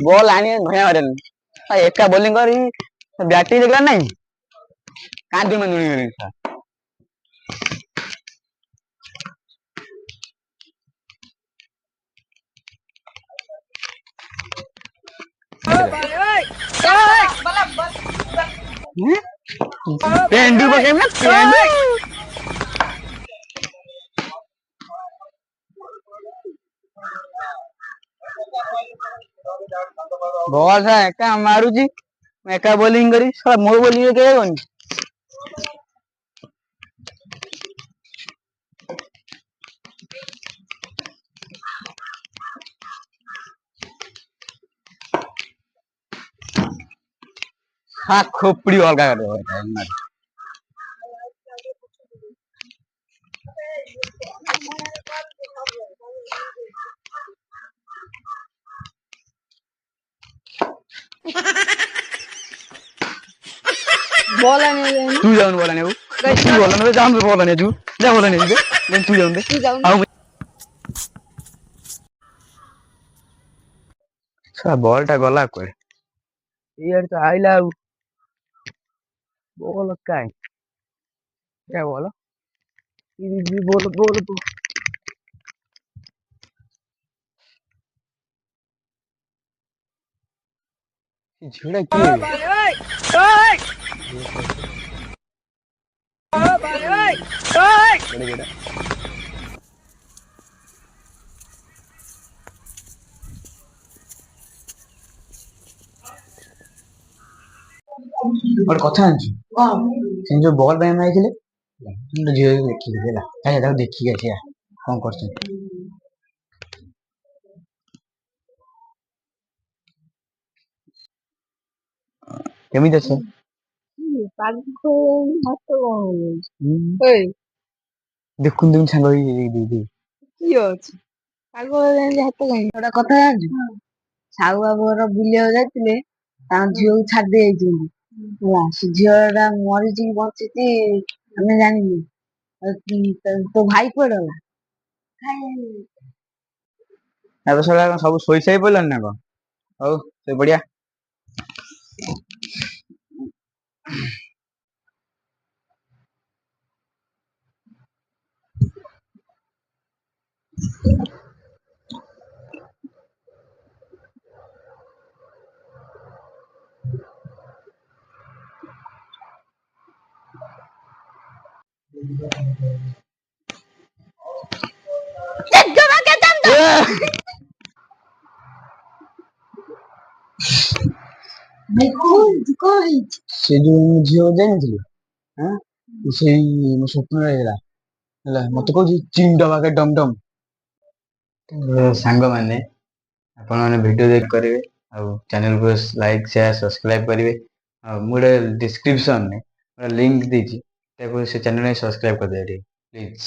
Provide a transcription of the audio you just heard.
Ball आने भैया मारे एका बॉलिंग करी बैटिंग देखला नहीं कांदी में नुनी पेंडू पके में पेंडू बॉल था एका मारू जी एका बॉलिंग करी साला मोर बॉलिंग के कोनी हां खोपड़ी बॉल का कर बोला नहीं तू जाऊन बोला नहीं तू बोला नहीं जाऊन बोला नहीं तू जा बोला नहीं दे तू जाऊन दे आओ सा बॉल टा गला कोई यार तो आइला बॉल काय क्या बोला ये बोल बोल तू झिड़ा की और कथा आंची से जो बॉल बैन आइले झियो देखि देला काहे दाउ देखि गया कोन करछ केमिति আছে देखुन तुम सांग दी की अछि पागल हाथ गई गोटा कथा जानछु साहू बाबूर बुलिया जाइतिले ता झियो छाड़ दे जाइछिन से झियोटा मरिछि बंचिछि हमें जानिनी तो भाई कोड होला अब साला सब सोई सही बोलन ना को हो से बढ़िया से जो झियो जानिथिलु हां से मो स्वप्न रहला हला मते को चिंग डबा के डम डम सांग माने आपण माने वीडियो देख करिवे आ चैनल को लाइक शेयर सब्सक्राइब करिवे आ मुडे डिस्क्रिप्शन में लिंक दीची ताको से चैनल में सब्सक्राइब कर दे प्लीज।